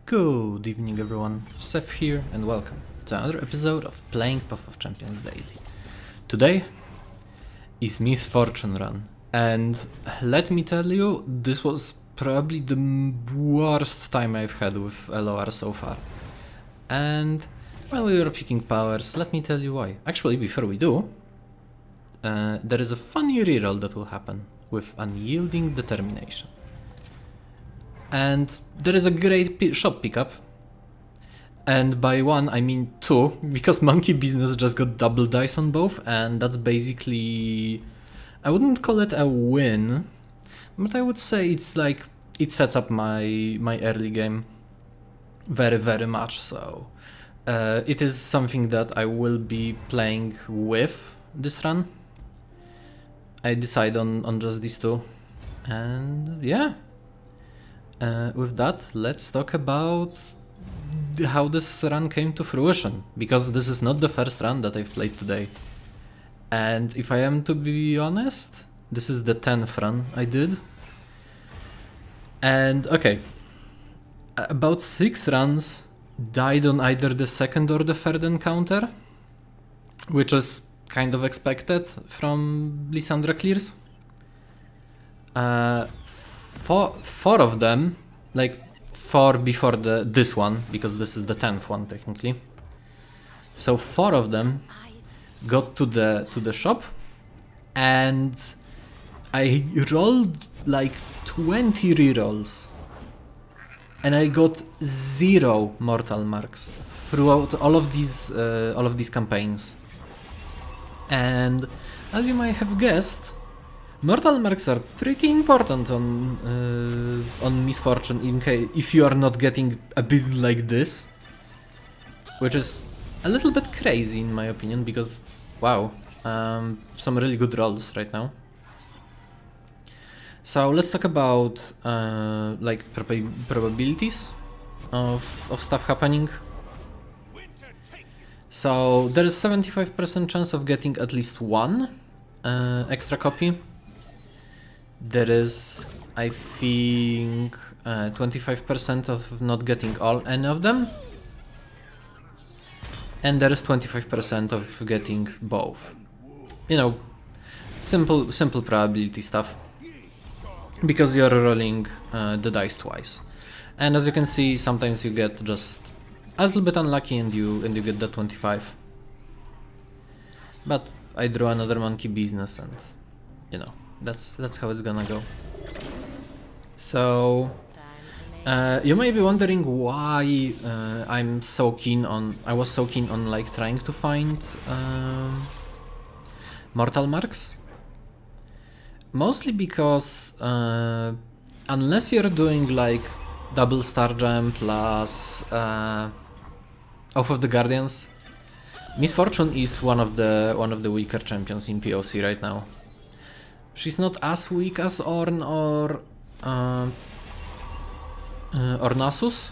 Good evening everyone, Seth here and welcome to another episode of Playing Path of Champions Daily. Today is Miss Fortune run, and let me tell you, this was probably the worst time I've had with LOR so far. And while we were picking powers, let me tell you why. Actually, before we do, there is a funny reroll that will happen with Unyielding Determination. And there is a great shop pickup. And by one, I mean two, because Monkey Business just got double dice on both, and that's basically... I wouldn't call it a win, but I would say it's like... it sets up my early game very, very much so. It is something that I will be playing with this run. I decide on just these two, and yeah. With that, let's talk about how this run came to fruition, because this is not the first run that I've played today. And if I am to be honest, this is the 10th run I did. And okay, about 6 runs died on either the second or the third encounter, which is kind of expected from Lissandra Clears. Four of them, like 4 before this one, because this is the 10th one technically. So 4 of them got to the shop, and I rolled like 20 rerolls, and I got 0 mortal marks throughout all of these campaigns. And as you might have guessed, mortal marks are pretty important on Miss Fortune if you are not getting a build like this, which is a little bit crazy in my opinion, because wow, some really good rolls right now. So let's talk about like probabilities of stuff happening. So there is 75% chance of getting at least one extra copy. There is, I think, 25% of not getting any of them, and there is 25% of getting both. You know, simple probability stuff, because you're rolling the dice twice. And as you can see, sometimes you get just a little bit unlucky and you get the 25. But I drew another Monkey Business, and you know, that's how it's gonna go. So you may be wondering why I was so keen on like trying to find mortal marks. Mostly because unless you're doing like double star gem plus Oath of the Guardians, Miss Fortune is one of the weaker champions in POC right now. She's not as weak as Ornn or Nasus,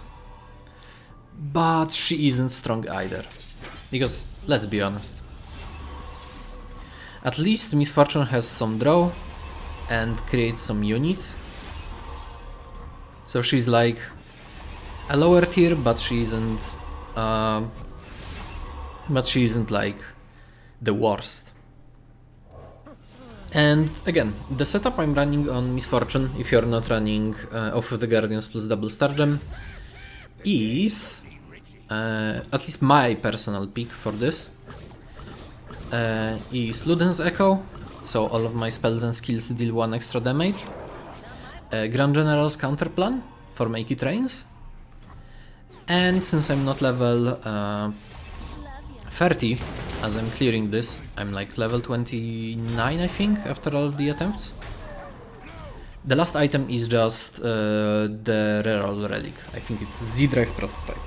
but she isn't strong either. Because let's be honest, at least Miss Fortune has some draw and creates some units. So she's like a lower tier, but she isn't like the worst. And again, the setup I'm running on Miss Fortune, if you're not running Oath of the Guardians plus double star gem, is at least my personal pick for this is Luden's Echo. So all of my spells and skills deal 1 extra damage. Grand General's Counterplan for Makey Trains. And since I'm not level 30, as I'm clearing this, I'm like level 29 I think, after all of the attempts. The last item is just the reroll relic. I think it's Z-Drive prototype.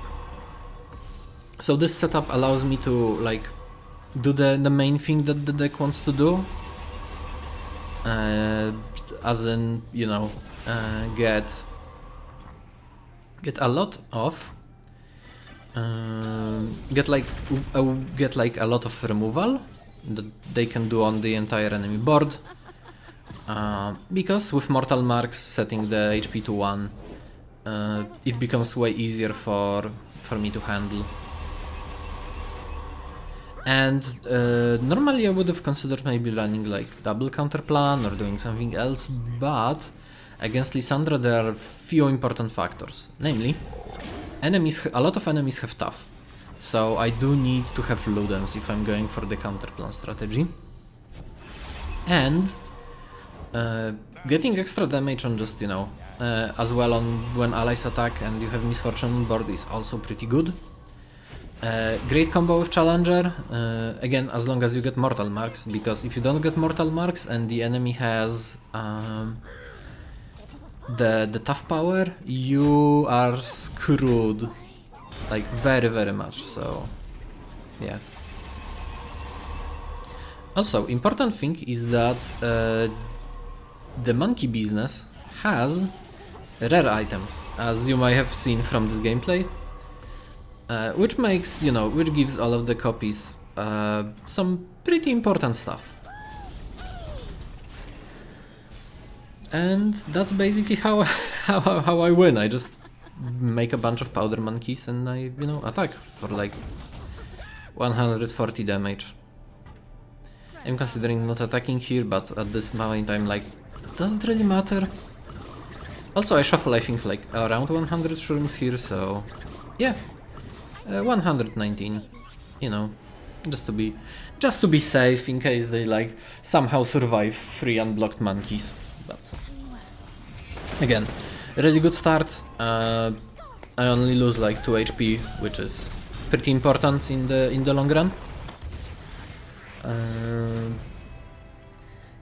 So this setup allows me to like do the main thing that the deck wants to do. As in, you know, get a lot of get like a lot of removal that they can do on the entire enemy board, because with mortal marks setting the HP to 1 it becomes way easier for me to handle. And normally I would have considered maybe running like double counter plan or doing something else, but against Lissandra there are few important factors. Namely, a lot of enemies have tough, so I do need to have Ludens if I'm going for the counter plan strategy. And getting extra damage on just, you know, as well on when allies attack and you have Misfortune on board is also pretty good. Great combo with Challenger, again as long as you get Mortal Marks, because if you don't get Mortal Marks and the enemy has the tough power, you are screwed, like very much, so yeah. Also, important thing is that the monkey business has rare items, as you might have seen from this gameplay. Which makes, you know, which gives all of the copies some pretty important stuff. And that's basically how how I win. I just make a bunch of powder monkeys and I, you know, attack for like 140 damage. I'm considering not attacking here, but at this moment I'm like, does it really matter? Also I shuffle, I think, like around 100 shrooms here, so yeah. 119, you know, just to be safe in case they like somehow survive 3 unblocked monkeys. But again, really good start. I only lose like 2 HP, which is pretty important in the long run.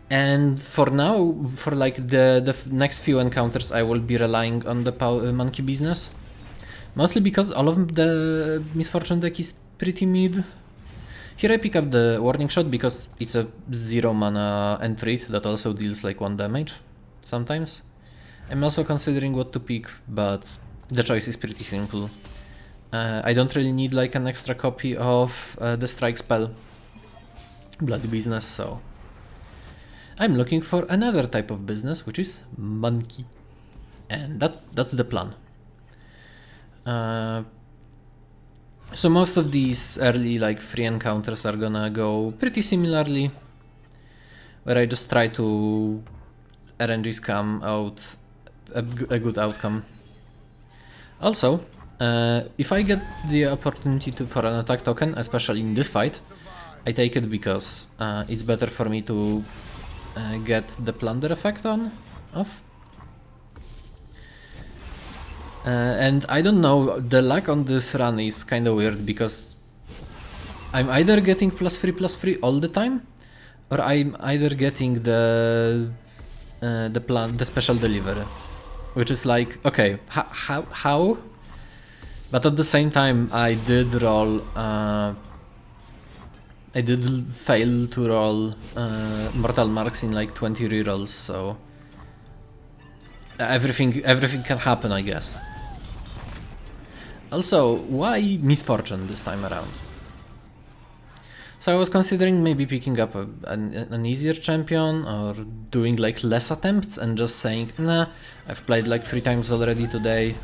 And for now, for like the next few encounters, I will be relying on the monkey business. Mostly because all of the Misfortune deck is pretty mid. Here I pick up the Warning Shot because it's a 0 mana entreat that also deals like 1 damage sometimes. I'm also considering what to pick, but the choice is pretty simple. I don't really need like an extra copy of the strike spell, Bloody Business, so I'm looking for another type of business, which is monkey. And that's the plan. So most of these early like free encounters are gonna go pretty similarly, where I just try to RNG scam out a good outcome. Also, if I get the opportunity for an attack token, especially in this fight, I take it because it's better for me to get the plunder effect off. And I don't know, the luck on this run is kinda weird because I'm either getting +3/+3 all the time, or I'm either getting the special delivery, which is like, okay, how? But at the same time, I did roll. I did fail to roll Mortal Marks in like 20 rerolls, so everything can happen, I guess. Also, why Misfortune this time around? So I was considering maybe picking up an easier champion or doing like less attempts and just saying, nah, I've played like 3 times already today,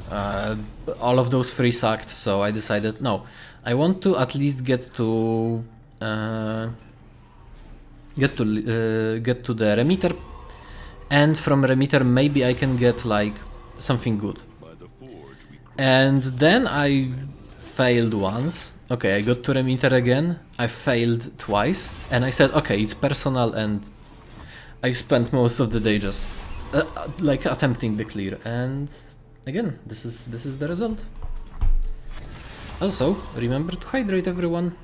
all of those 3 sucked, so I decided, no, I want to at least get to the Remitter, and from Remitter maybe I can get like something good. And then I failed once. Okay, I got to Remitter again. I failed twice, and I said, okay, it's personal, and I spent most of the day just like attempting the clear. And again, this is the result. Also, remember to hydrate, everyone.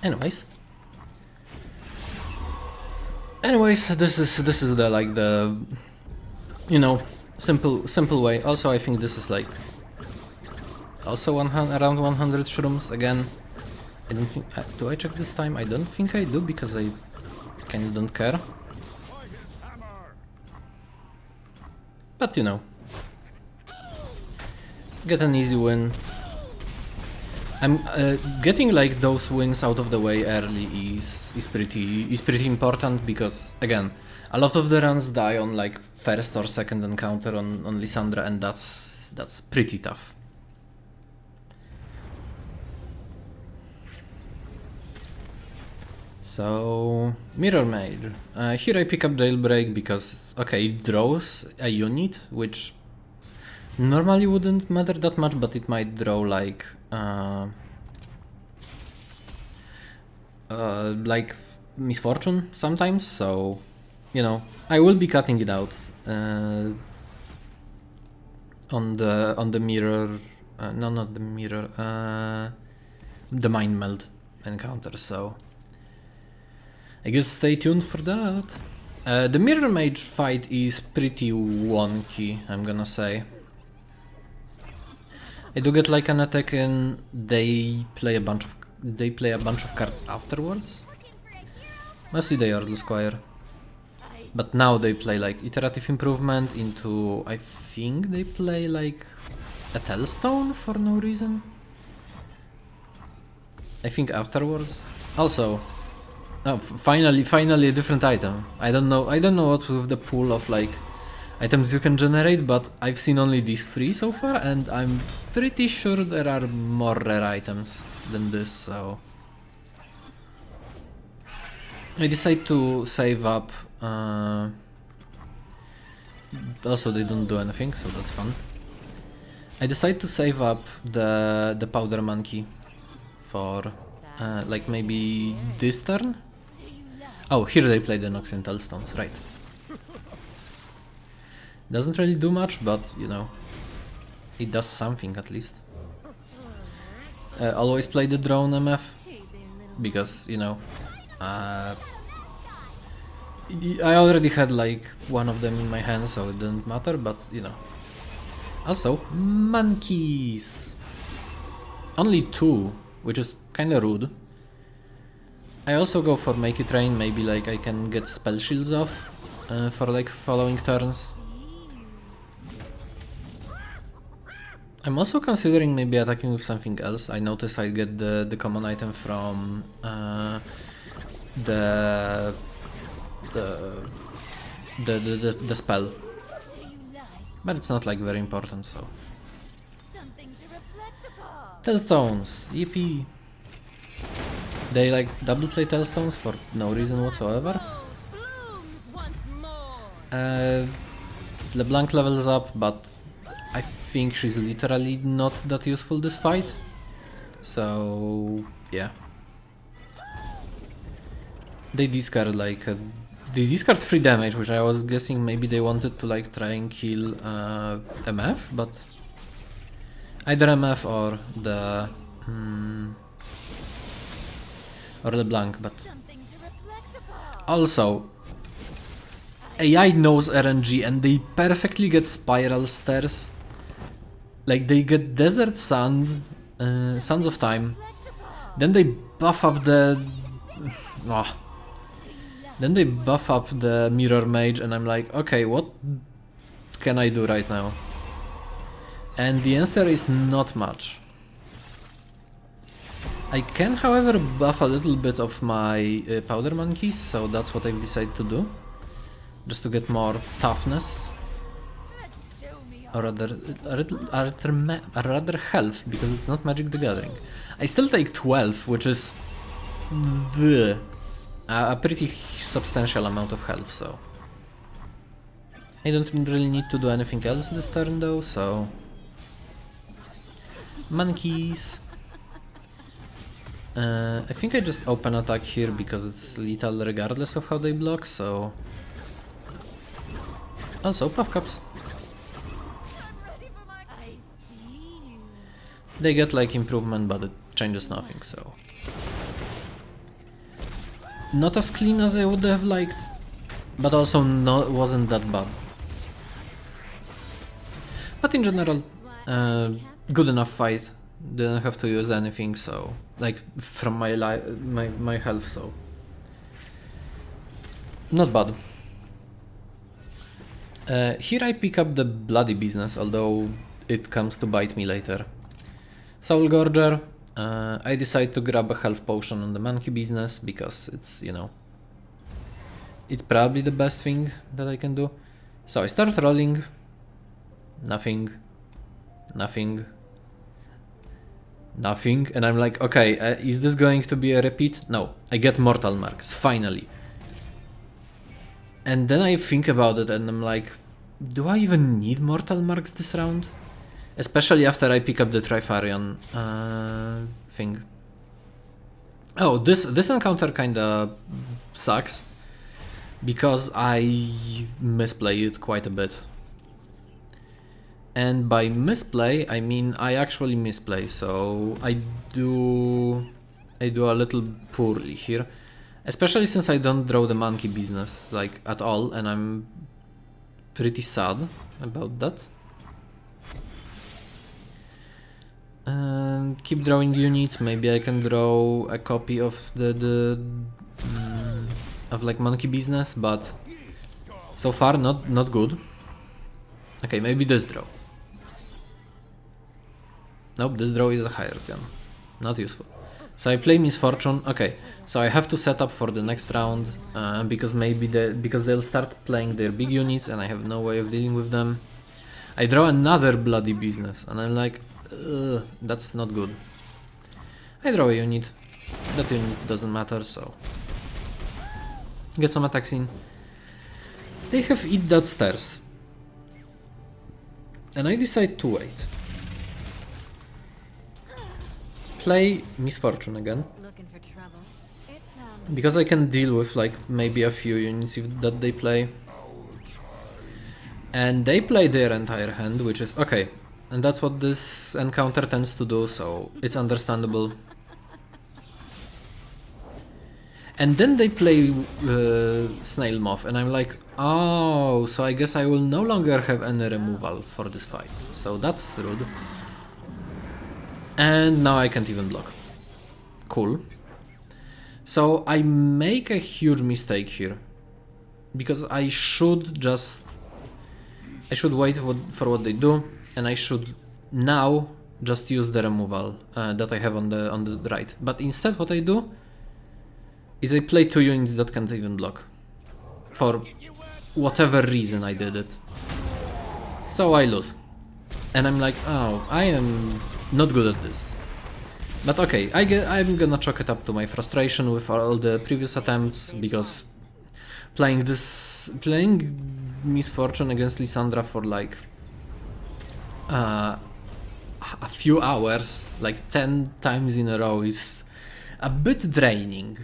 Anyways, this is the like the, you know, simple way. Also, I think this is like also around 100 shrooms again. I don't think. Do I check this time? I don't think I do because I kind of don't care. But you know, get an easy win. I'm getting like those wins out of the way early is pretty important because again, a lot of the runs die on like first or second encounter on Lysandra, and that's pretty tough. So Mirror Mage. Here I pick up Jailbreak because okay, it draws a unit which normally wouldn't matter that much, but it might draw like Misfortune sometimes, so you know I will be cutting it out on the mirror. No, not the mirror. The Mind Meld encounter. So I guess stay tuned for that. The Mirror Mage fight is pretty wonky, I'm gonna say. I do get like an attack and they play a bunch of cards afterwards. Mostly they are the Squire. But now they play like Iterative Improvement into, I think they play like a Telstone for no reason. I think afterwards. Also, oh, finally a different item. I don't know what with the pool of like items you can generate, but I've seen only these 3 so far, and I'm pretty sure there are more rare items than this, so I decide to save up. Also they don't do anything, so that's fun. I decide to save up the Powder Monkey for like maybe this turn. Oh, here they play the Noxian Telstones, right. Doesn't really do much, but you know, it does something at least. Always play the drone MF, because you know, I already had like one of them in my hand, so it didn't matter, but you know. Also, monkeys! Only 2, which is kinda rude. I also go for Make It Rain, maybe like I can get spell shields off for like following turns. I'm also considering maybe attacking with something else. I noticed I get the common item from the spell, but it's not like very important, so. Telstones, yippee! They like double play Telstones for no reason whatsoever. LeBlanc levels up, but I think she's literally not that useful this fight. So yeah. They discard like they discard 3 damage, which I was guessing maybe they wanted to like try and kill MF, but either MF or the LeBlanc, but also AI knows RNG and they perfectly get Spiral Stairs. Like they get Desert Sand, Sands of Time, then they buff up the then they buff up the Mirror Mage, and I'm like, okay, what can I do right now? And the answer is not much. I can, however, buff a little bit of my Powder Monkeys, so that's what I've decided to do. Just to get more toughness. Or rather health, because it's not Magic the Gathering. I still take 12, which is a pretty substantial amount of health, so I don't really need to do anything else this turn though, so monkeys. I think I just open attack here because it's lethal regardless of how they block, so also Puff Cups. They get like improvement, but it changes nothing, so not as clean as I would have liked, but also wasn't that bad. But in general, good enough fight. Didn't have to use anything, so like from my health, so not bad. Here I pick up the Bloody Business, although it comes to bite me later. Soul Gorger, I decide to grab a health potion on the monkey business because it's, you know, it's probably the best thing that I can do. So I start rolling. Nothing. Nothing. Nothing. And I'm like, okay, is this going to be a repeat? No. I get mortal marks, finally. And then I think about it and I'm like, do I even need mortal marks this round? Especially after I pick up the Trifarion thing. Oh, this encounter kinda sucks because I misplay it quite a bit. And by misplay, I mean I actually misplay, so I do a little poorly here. Especially since I don't draw the monkey business, like, at all, and I'm pretty sad about that. And keep drawing units. Maybe I can draw a copy of of like monkey business, but so far not good. Okay, maybe this draw. Nope, this draw is a higher gun. Not useful. So I play Misfortune. Okay, so I have to set up for the next round because maybe because they'll start playing their big units and I have no way of dealing with them. I draw another bloody business and I'm like, that's not good. I draw a unit. That unit doesn't matter, so get some attacks in. They have Eat That Stairs. And I decide to wait. Play Misfortune again. Because I can deal with like maybe a few units that they play. And they play their entire hand, which is okay. And that's what this encounter tends to do, so it's understandable. And then they play Snail Moth, and I'm like, oh, so I guess I will no longer have any removal for this fight. So that's rude. And now I can't even block. Cool. So I make a huge mistake here. Because I should wait for what they do, and I should now just use the removal that I have on the right. But instead what I do is I play 2 units that can't even block. For whatever reason I did it. So I lose. And I'm like, oh, I am not good at this. But okay, I'm gonna chalk it up to my frustration with all the previous attempts, because playing Misfortune against Lissandra for like a few hours, like 10 times in a row, is a bit draining.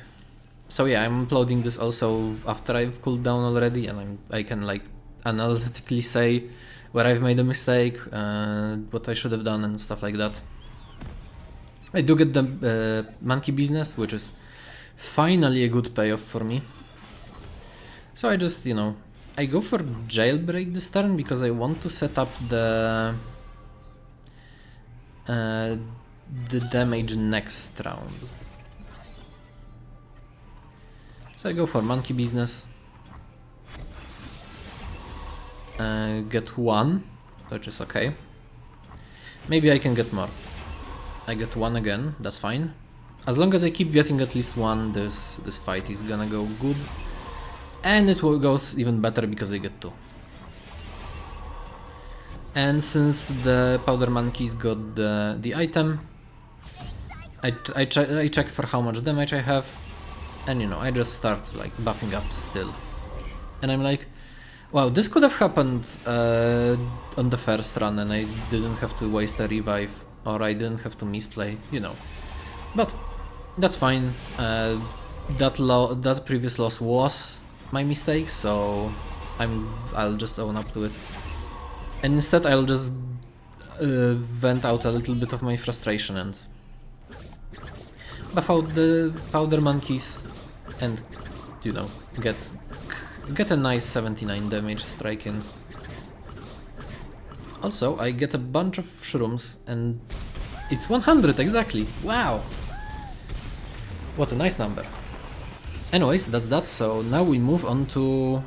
So yeah, I'm uploading this also after I've cooled down already, and I can like analytically say where I've made a mistake, what I should have done and stuff like that. I do get the monkey business, which is finally a good payoff for me. So I just, you know, I go for Jailbreak this turn because I want to set up the damage next round. So I go for monkey business. Get 1, which is okay. Maybe I can get more. I get 1 again, that's fine. As long as I keep getting at least 1, this fight is gonna go good. And it goes even better because I get 2. And since the Powder Monkeys got the item, I check for how much damage I have. And you know, I just start like buffing up still. And I'm like, wow, this could have happened on the first run and I didn't have to waste a revive, or I didn't have to misplay, you know. But that's fine. That previous loss was my mistake, so I'll just own up to it. And instead I'll just vent out a little bit of my frustration and buff out the Powder Monkeys and, you know, get a nice 79 damage strike in. Also, I get a bunch of shrooms and it's 100 exactly. Wow! What a nice number. Anyways, that's that. So now we move on to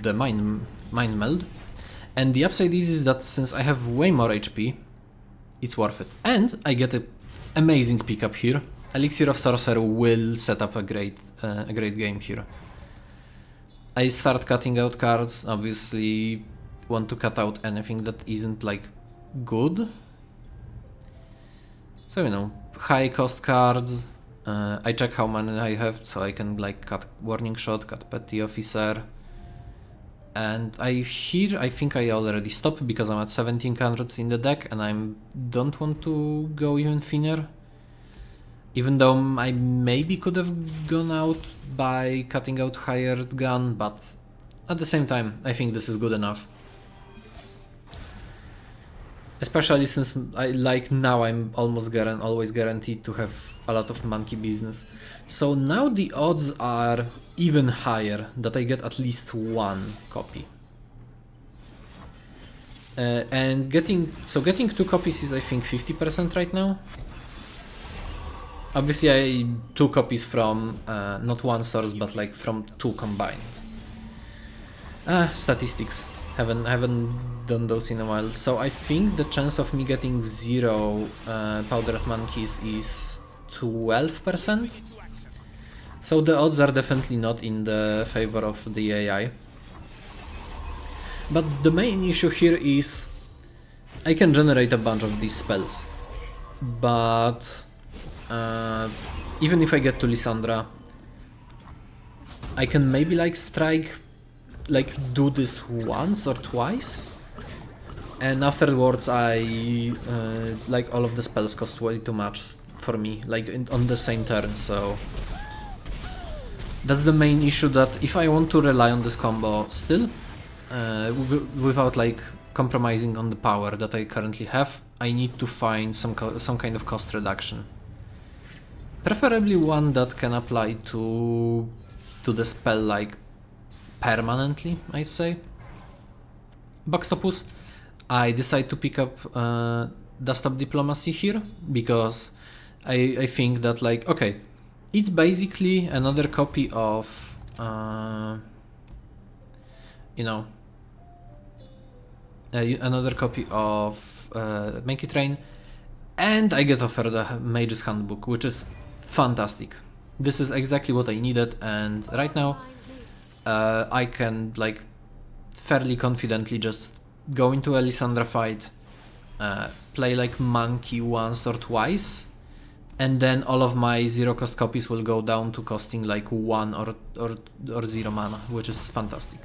the mind meld, And the upside is that since I have way more HP, it's worth it. And I get an amazing pickup here. Elixir of Sorcerer will set up a great game here. I start cutting out cards, obviously want to cut out anything that isn't like good. So, you know, high cost cards. I check how many I have so I can like cut Warning Shot, cut Petty Officer. And I think I already stopped because I'm at 1700s in the deck and I don't want to go even thinner. Even though I maybe could have gone out by cutting out Hired Gun, but at the same time I think this is good enough. Especially since now I'm almost always guaranteed to have a lot of Monkey Business. So now the odds are even higher that I get at least one copy. And getting 2 copies is I think 50% right now. Obviously I 2 copies from not one source but like from 2 combined. Statistics. Haven't done those in a while. So I think the chance of me getting 0 powdered monkeys is 12%. So the odds are definitely not in the favor of the AI. But the main issue here is I can generate a bunch of these spells. But even if I get to Lysandra, I can maybe like strike, like do this once or twice. And afterwards I like all of the spells cost way too much for me, like on the same turn, so that's the main issue, that if I want to rely on this combo still, without like compromising on the power that I currently have, I need to find some kind of cost reduction. Preferably one that can apply to the spell like permanently, I'd say. Boxtopus, I decide to pick up Dust Up Diplomacy here because I think that like, okay, it's basically another copy of you know, another copy of Make It Rain, and I get offered a Mage's Handbook, which is fantastic. This is exactly what I needed, and right now I can like fairly confidently just go into a Lysandra fight, play like Monkey once or twice, and then all of my 0 cost copies will go down to costing like 1 or 0 mana, which is fantastic.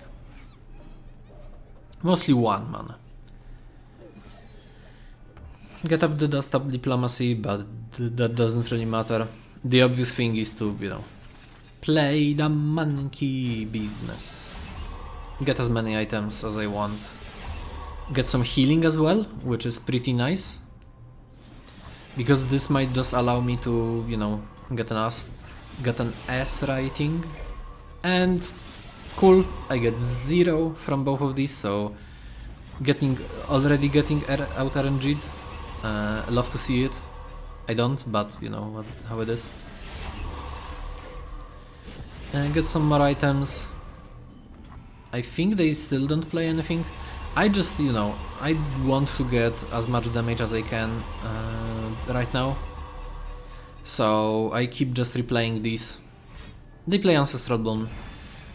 Mostly 1 mana. Get up the Dust Up Diplomacy, but that doesn't really matter. The obvious thing is to, you know, play the Monkey Business. Get as many items as I want. Get some healing as well, which is pretty nice. Because this might just allow me to, you know, get an S rating. And cool, I get 0 from both of these, so already getting out RNG'd. Love to see it. I don't, but you know how it is. And get some more items. I think they still don't play anything. I just, you know, I want to get as much damage as I can right now. So I keep just replaying these. They play Ancestral Bone.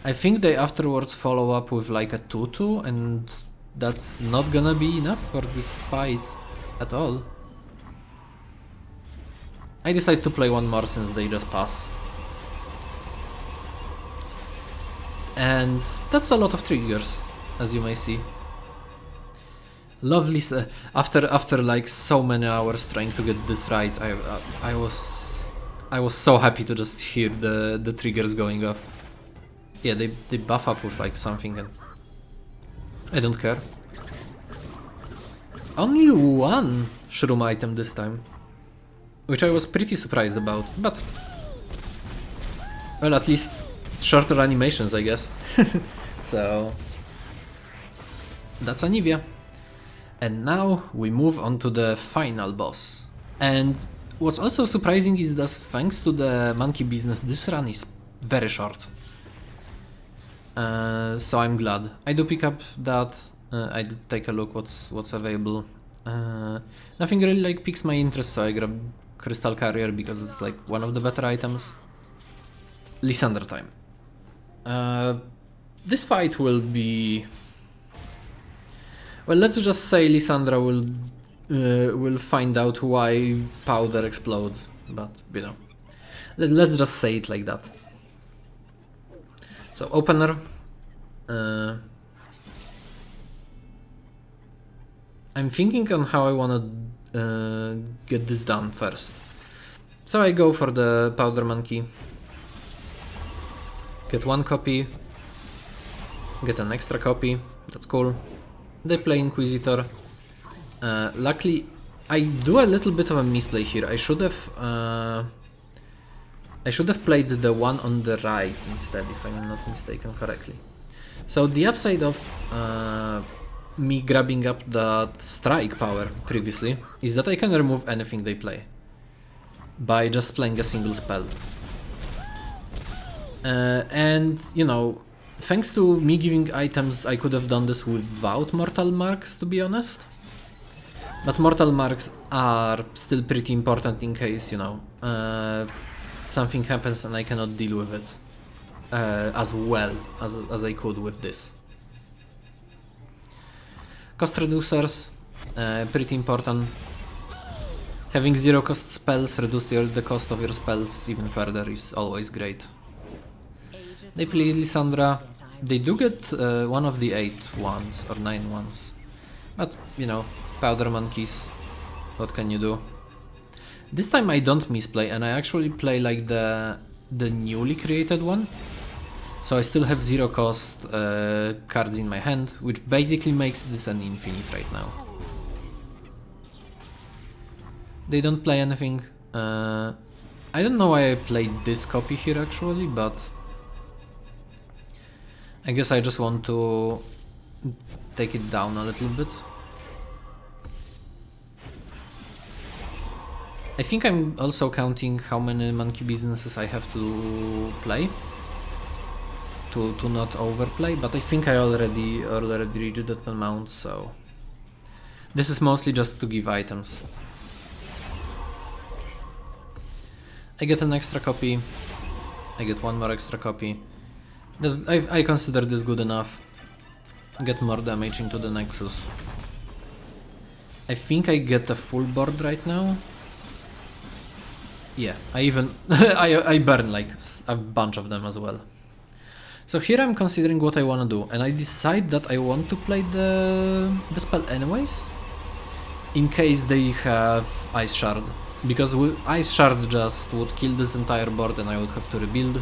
I think they afterwards follow up with like a 2/2, and that's not gonna be enough for this fight at all. I decide to play one more since they just pass. And that's a lot of triggers, as you may see. Lovely. After like so many hours trying to get this right, I was so happy to just hear the triggers going off. Yeah, they buff up with like something, and I don't care. Only 1 shroom item this time, which I was pretty surprised about, but well, at least shorter animations, I guess. So that's Anivia. And now we move on to the final boss. And what's also surprising is that thanks to the Monkey Business, this run is very short. So I'm glad. I do pick up that I'll take a look what's available. Nothing really like piques my interest, so I grab Crystal Carrier because it's like one of the better items. Lysandra time. This fight will be... Well, let's just say Lysandra will find out why powder explodes, but you know, let's just say it like that. So opener. I'm thinking on how I wanna get this done first. So I go for the Powder Monkey. Get one copy. Get an extra copy. That's cool. They play Inquisitor. Luckily, I do a little bit of a misplay here. I should have played the one on the right instead, if I'm not mistaken correctly. So the upside of me grabbing up that strike power previously is that I can remove anything they play by just playing a single spell. And you know, thanks to me giving items, I could have done this without Mortal Marks, to be honest. But Mortal Marks are still pretty important in case, you know, something happens and I cannot deal with it as well as I could with this. Cost reducers, pretty important. Having zero cost spells reduce the cost of your spells even further is always great. They play Lysandra. They do get one of the 8 ones or 9 ones, but you know, Powder Monkeys, what can you do? This time I don't misplay and I actually play like the newly created one. So I still have zero cost cards in my hand, which basically makes this an infinite right now. They don't play anything. I don't know why I played this copy here actually, but I guess I just want to take it down a little bit. I think I'm also counting how many monkey businesses I have to play to not overplay, but I think I already reached that amount, so this is mostly just to give items. I get an extra copy, I get one more extra copy. I consider this good enough. Get more damage into the Nexus. I think I get a full board right now. Yeah, I even I burn like a bunch of them as well. So here I'm considering what I wanna do, and I decide that I want to play the spell anyways, in case they have Ice Shard, because Ice Shard just would kill this entire board and I would have to rebuild,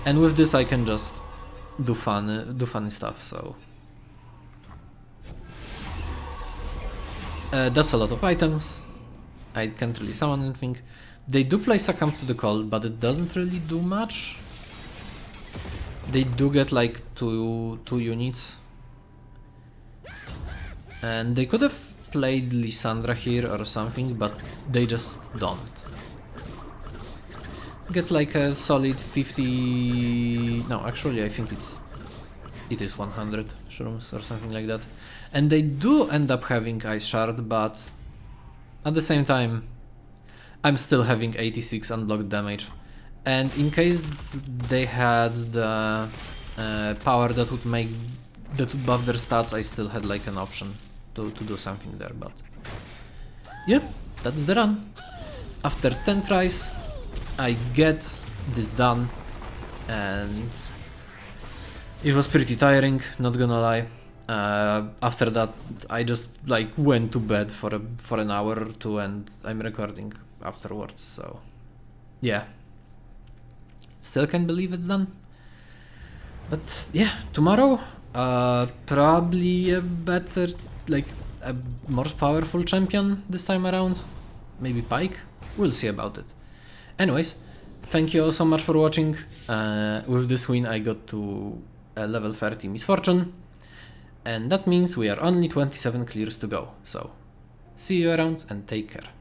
and with this I can just do funny stuff. So that's a lot of items. I can't really summon anything. They do play Succumb to the Cold, but it doesn't really do much. They do get like two units. And they could have played Lysandra here or something, but they just don't. Get like a solid 50... No, actually I think it is 100 shrooms or something like that. And they do end up having Ice Shard, but at the same time I'm still having 86 unblocked damage. And in case they had the power that would buff their stats, I still had like an option to do something there, but yeah, that's the run. After 10 tries, I get this done, and it was pretty tiring, not gonna lie. After that, I just like went to bed for an hour or two, and I'm recording afterwards, so yeah. Still can't believe it's done. But yeah, tomorrow, probably a better, like a more powerful champion this time around. Maybe Pyke? We'll see about it. Anyways, thank you all so much for watching. With this win I got to level 30 Misfortune. And that means we are only 27 clears to go. So, see you around and take care.